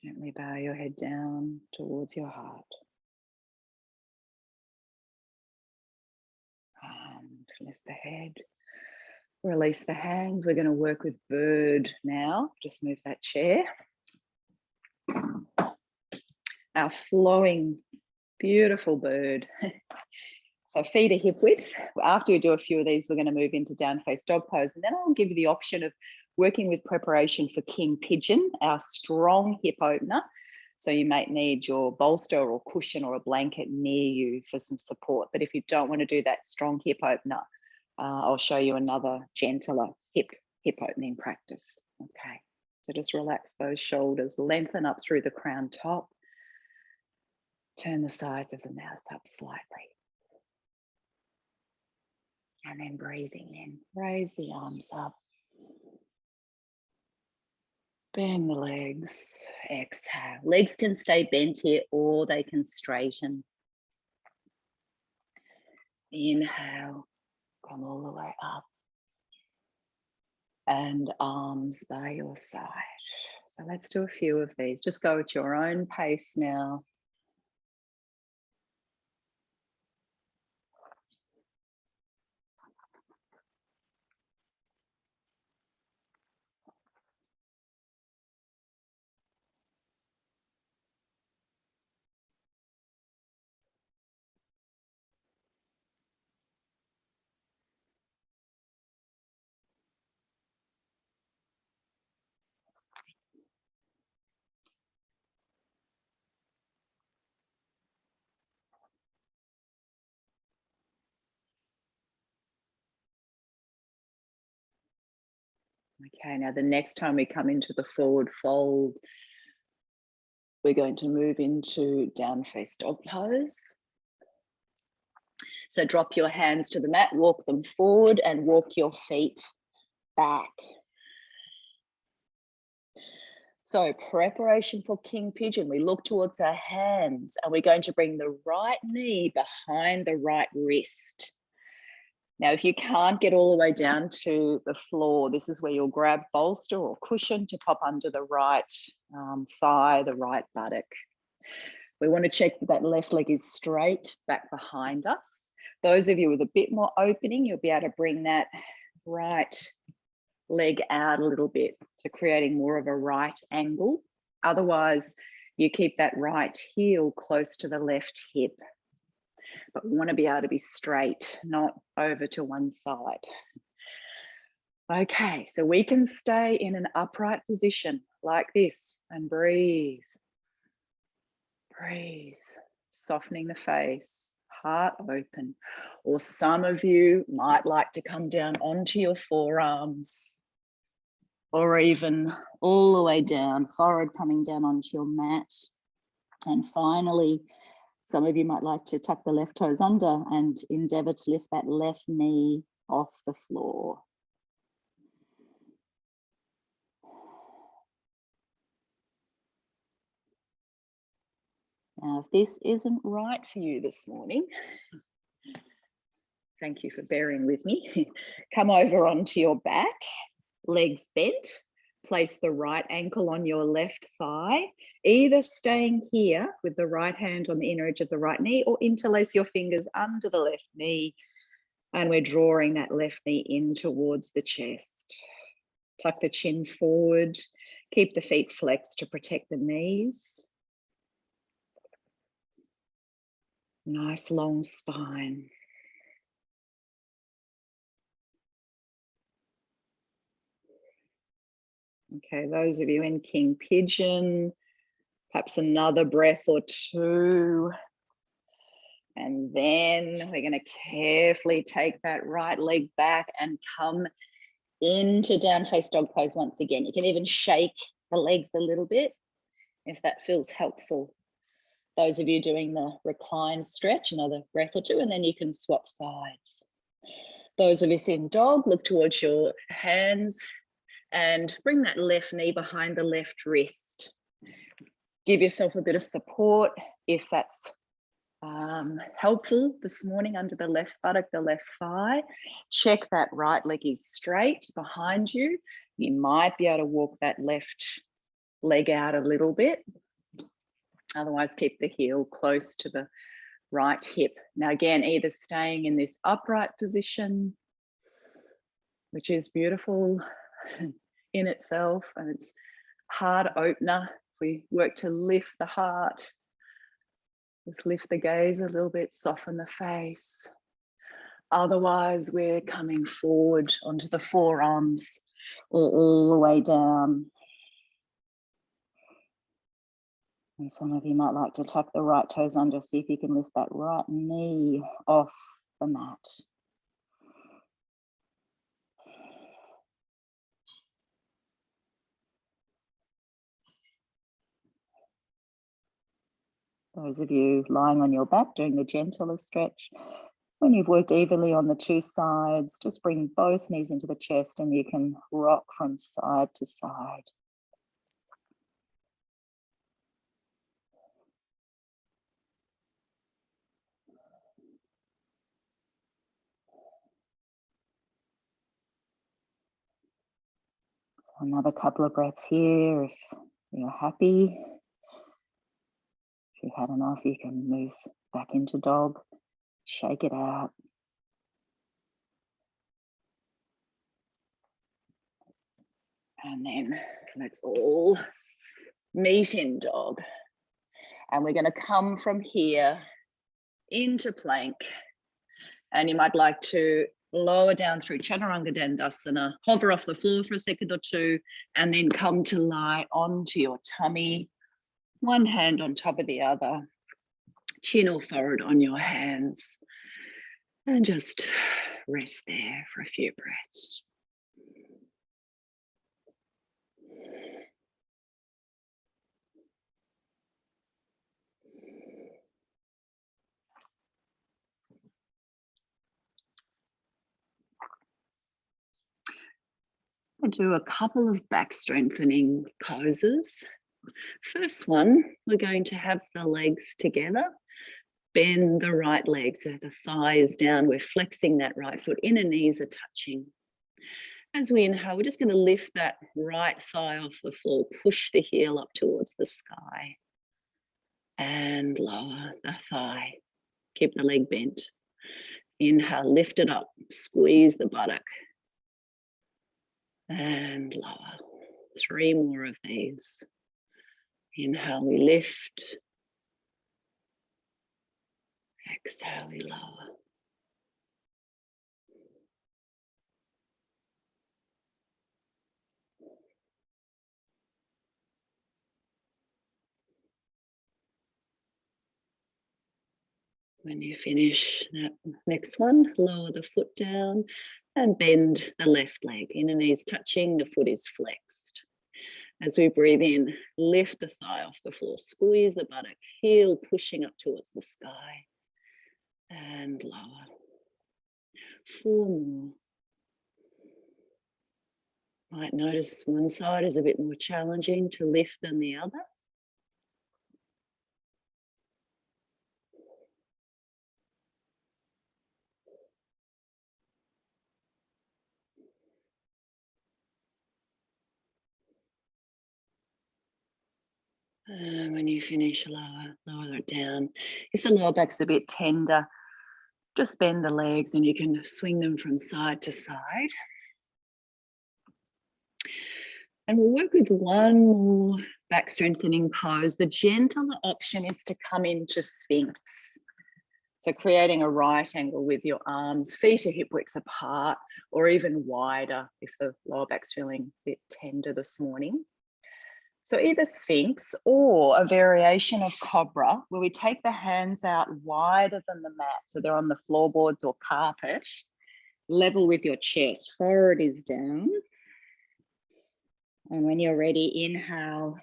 Speaker 1: Gently bow your head down towards your heart. And lift the head. Release the hands. We're going to work with bird now. Just move that chair. Our flowing, beautiful bird. So feet are hip width. After we do a few of these, we're going to move into down face dog pose. And then I'll give you the option of working with preparation for King Pigeon, our strong hip opener. So you might need your bolster or cushion or a blanket near you for some support. But if you don't want to do that strong hip opener, I'll show you another gentler hip opening practice. Okay, so just relax those shoulders, lengthen up through the crown top. Turn the sides of the mouth up slightly. And then breathing in, raise the arms up. Bend the legs, exhale. Legs can stay bent here or they can straighten. Inhale, come all the way up. And arms by your side. So let's do a few of these. Just go at your own pace now. Okay, now the next time we come into the forward fold, we're going to move into down face dog pose. So drop your hands to the mat, walk them forward and walk your feet back. So preparation for King Pigeon, we look towards our hands and we're going to bring the right knee behind the right wrist. Now, if you can't get all the way down to the floor, this is where you'll grab bolster or cushion to pop under the right thigh, the right buttock. We want to check that left leg is straight back behind us. Those of you with a bit more opening, you'll be able to bring that right leg out a little bit, so creating more of a right angle. Otherwise, you keep that right heel close to the left hip. But we want to be able to be straight, not over to one side. Okay, so we can stay in an upright position like this and breathe. Breathe, softening the face, heart open. Or some of you might like to come down onto your forearms, or even all the way down, forehead coming down onto your mat. And finally, some of you might like to tuck the left toes under and endeavour to lift that left knee off the floor. Now, if this isn't right for you this morning, thank you for bearing with me. Come over onto your back, legs bent. Place the right ankle on your left thigh, either staying here with the right hand on the inner edge of the right knee or interlace your fingers under the left knee. And we're drawing that left knee in towards the chest. Tuck the chin forward, keep the feet flexed to protect the knees. Nice long spine. Okay, those of you in King Pigeon, perhaps another breath or two. And then we're going to carefully take that right leg back and come into down face dog pose once again. You can even shake the legs a little bit if that feels helpful. Those of you doing the recline stretch, another breath or two, and then you can swap sides. Those of us in dog, look towards your hands and bring that left knee behind the left wrist. Give yourself a bit of support if that's helpful this morning under the left buttock, the left thigh. Check that right leg is straight behind you. You might be able to walk that left leg out a little bit. Otherwise, keep the heel close to the right hip. Now, again, either staying in this upright position, which is beautiful in itself, and it's heart opener. We work to lift the heart, just lift the gaze a little bit, soften the face. Otherwise, we're coming forward onto the forearms or all the way down. And some of you might like to tuck the right toes under, see if you can lift that right knee off the mat. Those of you lying on your back doing the gentler stretch, when you've worked evenly on the two sides, just bring both knees into the chest and you can rock from side to side. So another couple of breaths here if you're happy. If you've had enough, you can move back into dog, shake it out. And then let's all meet in dog. And we're going to come from here into plank. And you might like to lower down through Chaturanga Dandasana, hover off the floor for a second or two, and then come to lie onto your tummy, one hand on top of the other, chin or forehead on your hands, and just rest there for a few breaths. I'll do a couple of back strengthening poses. First one, we're going to have the legs together. Bend the right leg so the thigh is down. We're flexing that right foot. Inner knees are touching. As we inhale, we're just going to lift that right thigh off the floor. Push the heel up towards the sky. And lower the thigh. Keep the leg bent. Inhale, lift it up. Squeeze the buttock. And lower. 3 more of these. Inhale, we lift. Exhale, we lower. When you finish that next one, lower the foot down and bend the left leg. Inner knees touching, the foot is flexed. As we breathe in, lift the thigh off the floor, squeeze the buttock, heel pushing up towards the sky, and lower. 4 more. Might notice one side is a bit more challenging to lift than the other. When you finish, lower it down. If the lower back's a bit tender, just bend the legs and you can swing them from side to side. And we'll work with one more back strengthening pose. The gentler option is to come into Sphinx. So creating a right angle with your arms, feet are hip width apart, or even wider if the lower back's feeling a bit tender this morning. So either Sphinx or a variation of Cobra, where we take the hands out wider than the mat, so they're on the floorboards or carpet, level with your chest, forehead is down. And when you're ready, inhale,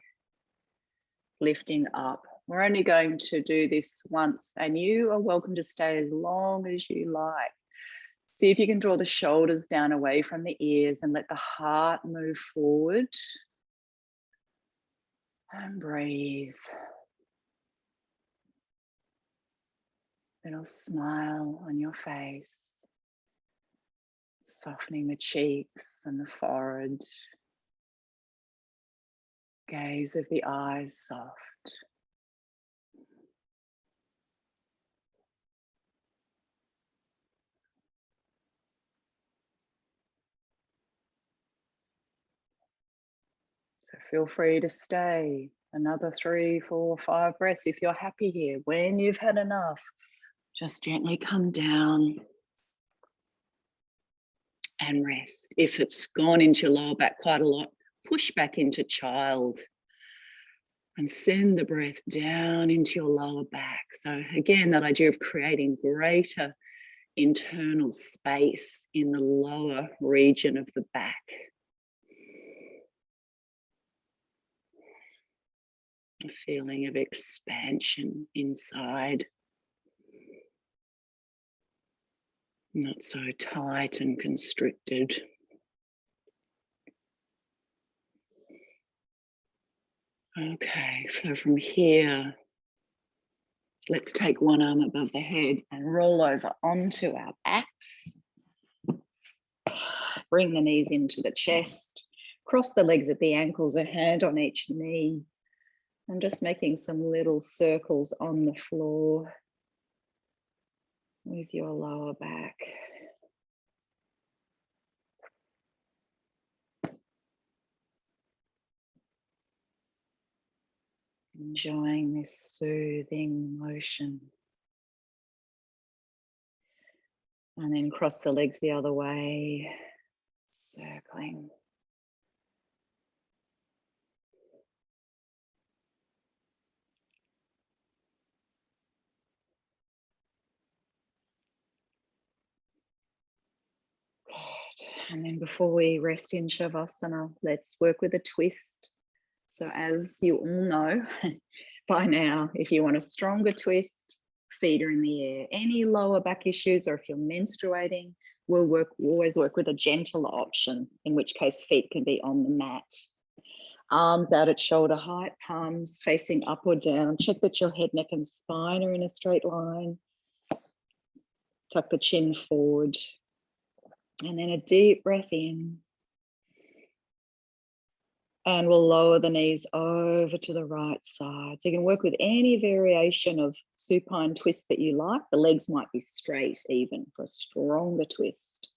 Speaker 1: lifting up. We're only going to do this once, and you are welcome to stay as long as you like. See if you can draw the shoulders down away from the ears and let the heart move forward. And breathe. Little smile on your face, softening the cheeks and the forehead. Gaze of the eyes soft. So feel free to stay another 3, 4, 5 breaths if you're happy here. When you've had enough, just gently come down. and rest. If it's gone into your lower back quite a lot, push back into child and send the breath down into your lower back. So again, that idea of creating greater internal space in the lower region of the back. A feeling of expansion inside. Not so tight and constricted. Okay, so from here, let's take one arm above the head and roll over onto our backs. Bring the knees into the chest. Cross the legs at the ankles, a hand on each knee. I'm just making some little circles on the floor with your lower back. Enjoying this soothing motion. And then cross the legs the other way, circling. Good. And then before we rest in Shavasana, let's work with a twist. So as you all know by now, if you want a stronger twist, feet are in the air. Any lower back issues, or if you're menstruating, we'll always work with a gentler option, in which case feet can be on the mat. Arms out at shoulder height, palms facing up or down. Check that your head, neck and spine are in a straight line. Tuck the chin forward. And then a deep breath in. And we'll lower the knees over to the right side. So you can work with any variation of supine twist that you like. The legs might be straight even for a stronger twist.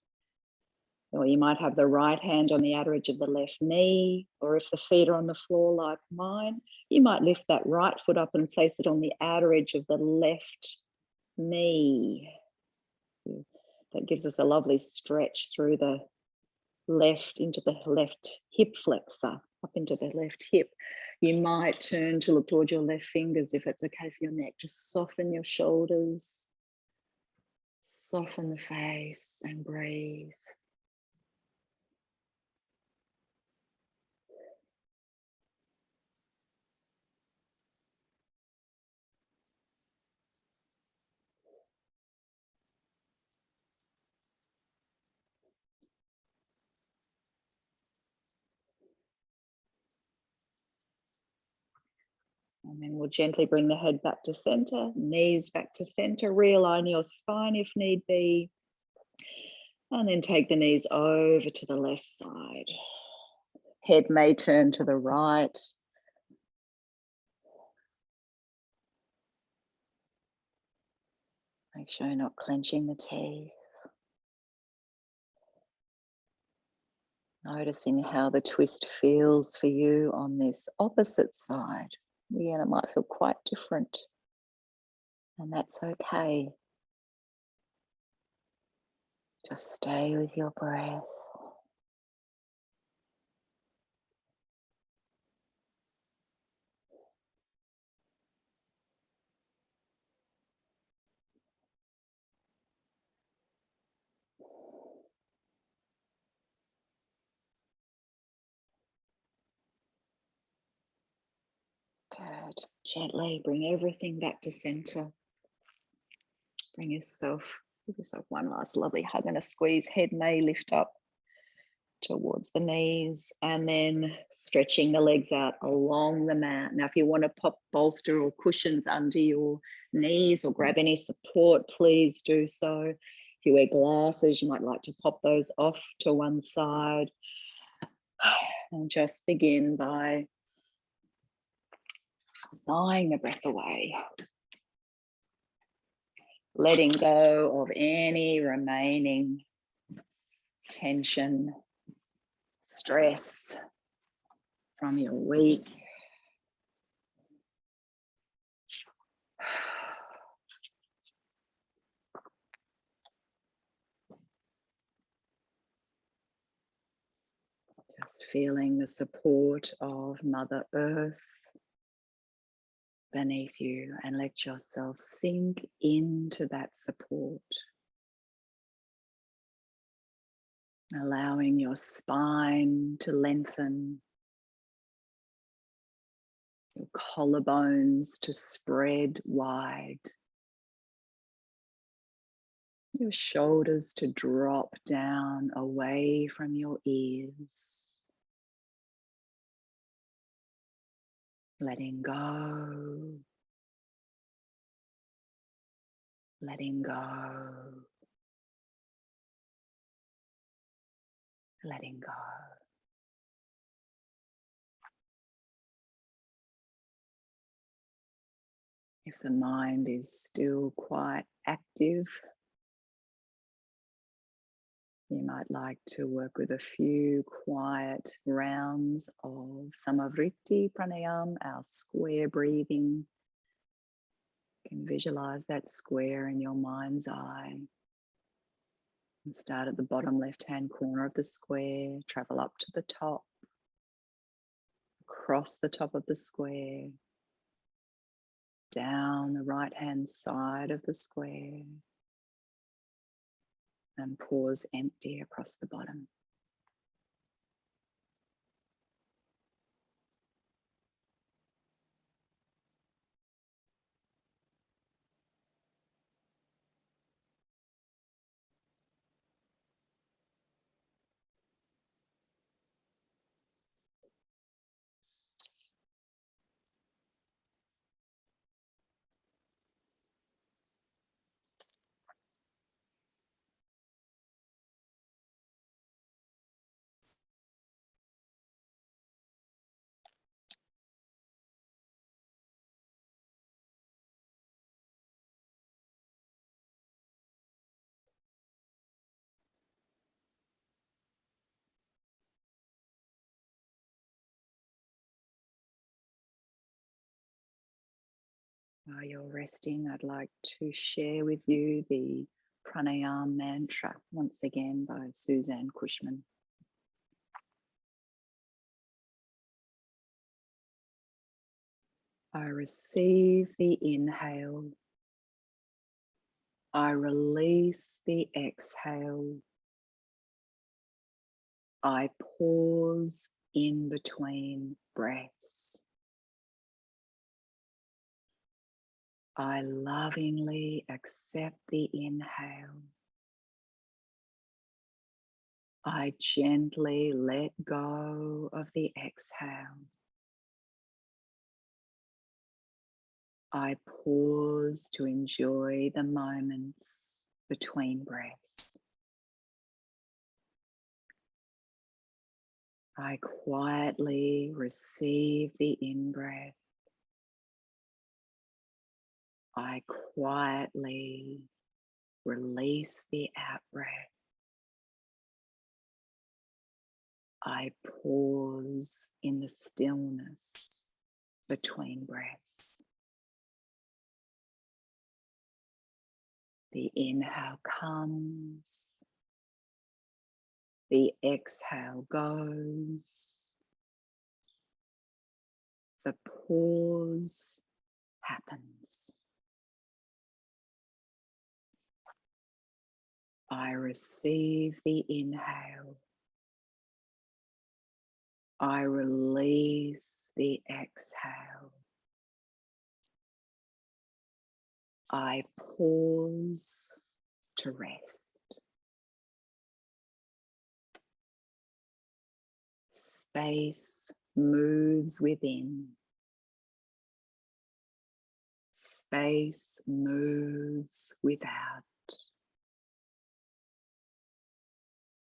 Speaker 1: Or you might have the right hand on the outer edge of the left knee, or if the feet are on the floor like mine, you might lift that right foot up and place it on the outer edge of the left knee. That gives us a lovely stretch through the left into the left hip flexor, up into the left hip. You might turn to look towards your left fingers if it's okay for your neck. Just soften your shoulders, soften the face and breathe. And then we'll gently bring the head back to center, knees back to center, realign your spine if need be. And then take the knees over to the left side. Head may turn to the right. Make sure you're not clenching the teeth. Noticing how the twist feels for you on this opposite side. Again, it might feel quite different, and that's okay. Just stay with your breath. Good. Gently bring everything back to center. Give yourself one last lovely hug and a squeeze. Head may lift up towards the knees, and then stretching the legs out along the mat. Now, if you want to pop bolster or cushions under your knees or grab any support, please do so. If you wear glasses, you might like to pop those off to one side. And just begin by sighing the breath away. Letting go of any remaining tension, stress from your week. Just feeling the support of Mother Earth beneath you, and let yourself sink into that support. Allowing your spine to lengthen, your collarbones to spread wide, your shoulders to drop down away from your ears. Letting go, letting go, letting go. If the mind is still quite active, you might like to work with a few quiet rounds of Semi-Verity Pranayam, our square breathing. You can visualize that square in your mind's eye. And start at the bottom left-hand corner of the square, travel up to the top, across the top of the square, down the right-hand side of the square, and pause empty across the bottom. While you're resting, I'd like to share with you the Pranayama mantra, once again by Suzanne Cushman. I receive the inhale. I release the exhale. I pause in between breaths. I lovingly accept the inhale. I gently let go of the exhale. I pause to enjoy the moments between breaths. I quietly receive the in-breath. I quietly release the out-breath. I pause in the stillness between breaths. The inhale comes, the exhale goes, the pause happens. I receive the inhale. I release the exhale. I pause to rest. Space moves within. Space moves without.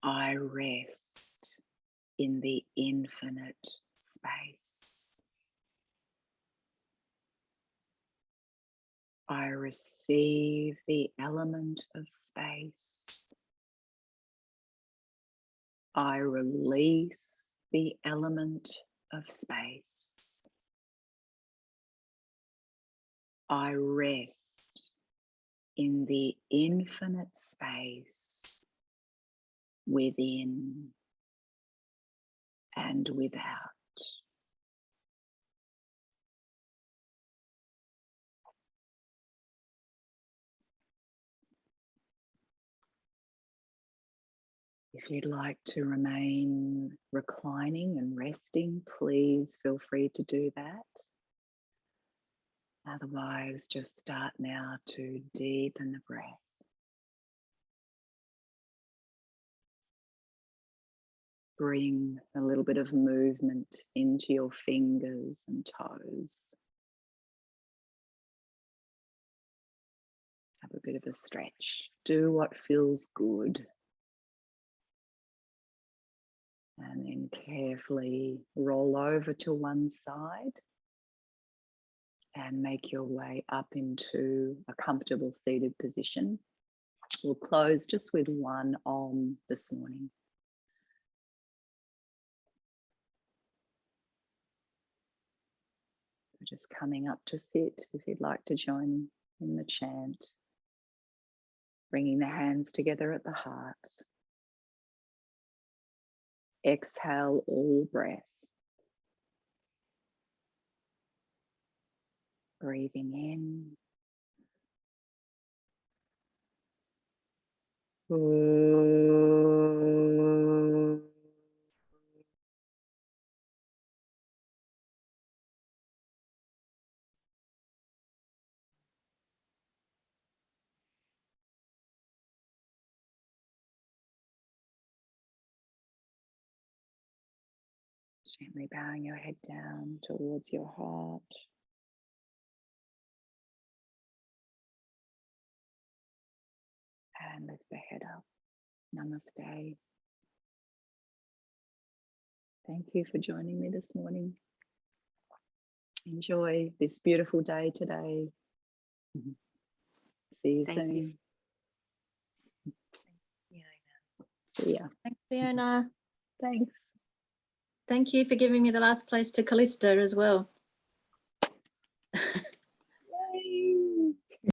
Speaker 1: I rest in the infinite space. I receive the element of space. I release the element of space. I rest in the infinite space within. and without. If you'd like to remain reclining and resting, please feel free to do that. Otherwise, just start now to deepen the breath. Bring a little bit of movement into your fingers and toes. Have a bit of a stretch. Do what feels good. And then carefully roll over to one side and make your way up into a comfortable seated position. We'll close just with one Om this morning. So just coming up to sit if you'd like to join in the chant. Bringing the hands together at the heart. Exhale all breath. Breathing in. Gently bowing your head down towards your heart. And lift the head up. Namaste. Thank you for joining me this morning. Enjoy this beautiful day today. See you soon. See ya.
Speaker 2: Thanks, Fiona.
Speaker 1: Thanks.
Speaker 2: Thank you for giving me the last place to Callista as well.